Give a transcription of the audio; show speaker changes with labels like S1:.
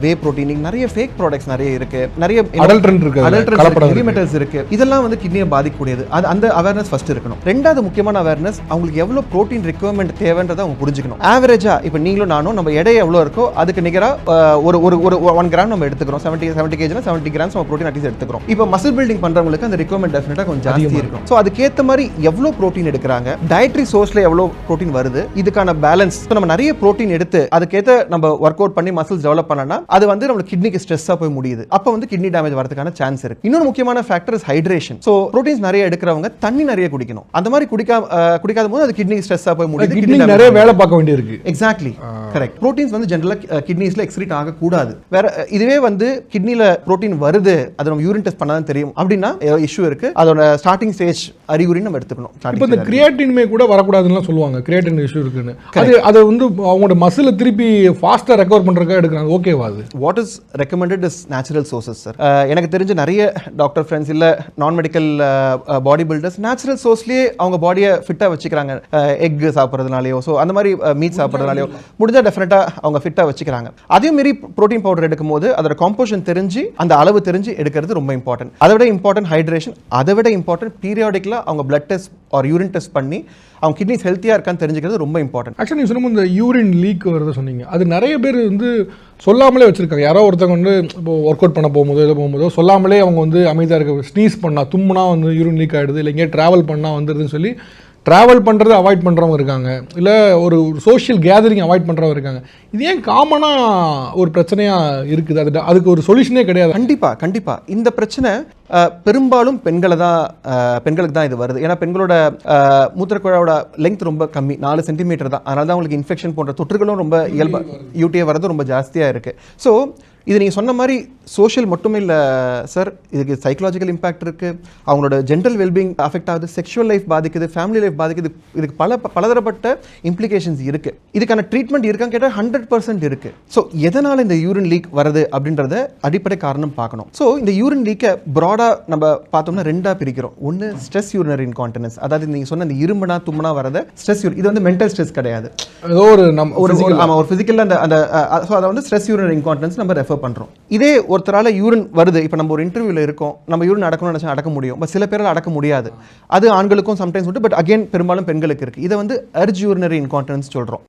S1: Whey protein நிறைய fake products நிறைய இருக்கு, நிறைய
S2: அடல்ட்ரண்ட் இருக்கு,
S1: ஹெவி மெட்டல்ஸ் இருக்கு. இதெல்லாம் வந்து கிட்னியை பாதிக்கக்கூடியது. அது அந்த அவேர்னஸ் ஃபர்ஸ்ட் இருக்கணும். ரெண்டாவது முக்கியமான அவேர்னஸ், அவங்களுக்கு எவ்வளவு புரோட்டீன் ரிக்வயர்மெண்ட் தேவைன்றதை அவங்க புரிஞ்சுக்கணும். ஆவரேஜா இப்போ நீங்களும் நானும் நம்ம எடை எவ்வளோ இருக்கோ அதுக்கு நிகராக ஒரு 1 கிராம் நம்ம எடுத்துக்கிறோம். 70 kg 70 கிராம்ஸ் நம்ம புரோட்டீன் அட்லீஸ்ட் எடுத்துக்கிறோம். இப்போ மசில் பில்டிங் பண்றவங்களுக்கு அந்த ரிக்வயர்மெண்ட் டெஃபினட்டா கொஞ்சம் ஜாஸ்தி இருக்கும். ஸோ அதுக்கேற்ற மாதிரி எவ்வளோ புரோட்டீன் எடுக்கிறாங்க, டயட்ரி சோர்ஸ்ல எவ்வளோ புரோட்டீன் வருது, இதுக்கான பேலன்ஸ். நம்ம நிறைய புரோட்டீன் எடுத்து அதுக்கேற்ற நம்ம ஒர்க் அவுட் பண்ணி மசில்ஸ் டெவலப் பண்ணனா அது வந்து நம்ம கிட்னிக்கு ஸ்ட்ரெஸ்ஸா போய் முடியுது. அப்போ வந்து கிட்னி டேமேஜ் வரதுக்கான சான்ஸ் இருக்கு. இன்னொரு முக்கியமான factor is hydration. So proteins நிறைய எடுக்கிறவங்க தண்ணி நிறைய குடிக்கணும். அந்த மாதிரி குடிக்காத போது அது கிட்னிக்கு ஸ்ட்ரெஸ்ஸா போய் முடியுது.
S2: கிட்னி நிறைய வேலை பார்க்க வேண்டியிருக்கு.
S1: Exactly correct. புரோட்டீன்ஸ் வந்து ஜெனரலா கிட்னிஸ்ல எக்ஸ்கிரீட் ஆக கூடாது. வேற இதுவே வந்து கிட்னில புரோட்டீன் வருது, அது நம்ம யூரின் டெஸ்ட் பண்ணாதான் தெரியும் அப்படின்னா இஷ்யூ இருக்கு. அதோட ஸ்டார்டிங் ஸ்டேஜ் அறிகுறி நம்ம எடுத்துக்கணும்.
S2: இப்போ இந்த கிரியேட்டின்மே கூட வரக்கூடாதுன்னு சொல்லுவாங்க. கிரியேட்டின் இஷ்யூ இருக்குன்னு அது வந்து அவங்களோட மசிலை திருப்பி ஃபாஸ்டா ரெக்கவர் பண்றதுக்காக எடுக்கிறாங்க. ஓகேவா? அது what
S1: is recommended is natural sources sir. எனக்கு தெரிஞ்ச நிறைய டாக்டர் ஃப்ரெண்ட்ஸ் இல்ல நான் மெடிக்கல் பாடி பில்டர்ஸ் நேச்சுரல் சோர்ஸ்லயே அவங்க பாடியை ஃபிட்டா வச்சுக்கிறாங்க. எக் சாப்பிட்றதுனாலயோ ஸோ அந்த மாதிரி மீட் சாப்பிட்றதுனாலயோ முடிஞ்சா டெஃபினட்டா அவங்க ஃபிட்டா வச்சுக்கிறாங்க. அதே மாதிரி புரோட்டீன் பவுடர் எடுக்கும் போது அதோட காம்போசிஷன் தெரிஞ்சு அந்த அளவு தெரிஞ்சு எடுக்கிறது ரொம்ப இம்பார்ட்டன்ட். அதை விட இம்பார்ட்டன்ட் ஹைட்ரேஷன், அதை விட இம்பார்ட்டன்ட் பீரியாடிக்கலா அவங்க blood test or urine test பண்ணி அவங்க கிட்னிஸ் ஹெல்த்தியா இருக்கான்னு தெரிஞ்சுக்கிறது ரொம்ப இம்பார்ட்டன்ட்.
S2: ஆக்சுவலி நீங்கள் சொன்ன இந்த யூரின் லீக் வருது சொன்னீங்க, அது நிறைய பேர் வந்து சொல்லாமலே வச்சிருக்காங்க. யாரோ ஒருத்தவங்க வந்து இப்போ ஒர்க் அவுட் பண்ண போகும்போதோ இதை போகும்போதோ சொல்லாமலே அவங்க வந்து அமைதியாக இருக்க, ஸ்னீஸ் பண்ணா தும்முனா வந்து யூரின் லீக் ஆகிடுது, இல்லை எங்கேயா ட்ராவல் பண்ணால் வந்துடுதுன்னு சொல்லி ட்ராவல் பண்ணுறது அவாய்ட் பண்ணுறவங்க இருக்காங்க, இல்லை ஒரு சோஷியல் கேதரிங் அவாய்ட் பண்ணுறவங்க இருக்காங்க. இது ஏன் காமனாக ஒரு பிரச்சனையாக இருக்குது? அதுக்கு ஒரு சொல்யூஷனே கிடையாது.
S1: கண்டிப்பாக இந்த பிரச்சனை பெரும்பாலும் பெண்களுக்கு தான் இது வருது. ஏன்னா பெண்களோட மூத்திரக்குழாவோட லெங்க் ரொம்ப கம்மி, 4 சென்டிமீட்டர் தான். அதனால தான் உங்களுக்கு இன்ஃபெக்ஷன் போன்ற தொற்றுகளும் ரொம்ப இயல்பாக யூடிஐ வரது ரொம்ப ஜாஸ்தியாக இருக்குது. ஸோ இது நீங்கள் சொன்ன மாதிரி சோஷியல் மட்டுமே இல்லை சார், இதுக்கு சைக்கலாஜிக்கல் இம்பாக்ட் இருக்குது. அவங்களோட ஜென்ரல் வெல்பீயிங் அஃபெக்ட் ஆகுது, செக்ஷுவல் லைஃப் பாதிக்குது, ஃபேமிலி லைஃப் பாதிக்குது. இதுக்கு பலதரப்பட்ட இம்ப்ளிகேஷன்ஸ் இருக்குது. இதுக்கான ட்ரீட்மெண்ட் இருக்கான்னு கேட்டால் 100% இருக்குது. ஸோ எதனால் இந்த யூரின் லீக் வருது அப்படின்றத அடிப்படை காரணம் பார்க்கணும். ஸோ இந்த யூரின் லீக்கை ப்ராடாக நம்ம பார்த்தோம்னா 2ஆக பிரிக்கிறோம். ஒன்று ஸ்ட்ரெஸ் யூரினரி இன்கான்டினன்ஸ், அதாவது நீங்கள் சொன்ன இந்த இரும்புனா தும்முனா வரத ஸ்ட்ரெஸ் யூரின். இது வந்து மென்டல் ஸ்ட்ரெஸ் கிடையாது,
S2: ஏதோ ஒரு
S1: ஃபிசிக்கல் அந்த ஸோ அதை வந்து ஸ்ட்ரெஸ் யூரினரி இன்கான்டினன்ஸ் நம்ம ரெஃபர் பண்ணுறோம். இதே ஒருத்தரால யூரின் வருது, இப்போ நம்ம ஒரு இன்டர்வியூல இருக்கோம், நம்ம யூரின் அடக்கணும்னு நினைச்சா அடக்க முடியும், பட் சில பேரால் அடக்க முடியாது. அது ஆண்களுக்கும் சம்டைம்ஸ் உண்டு, பட் அகைன் பெரும்பாலும் பெண்களுக்கு இருக்கு. இதை வந்து அர்ஜ் யூரினரி இன்கான்டினன்ஸ் சொல்றோம்.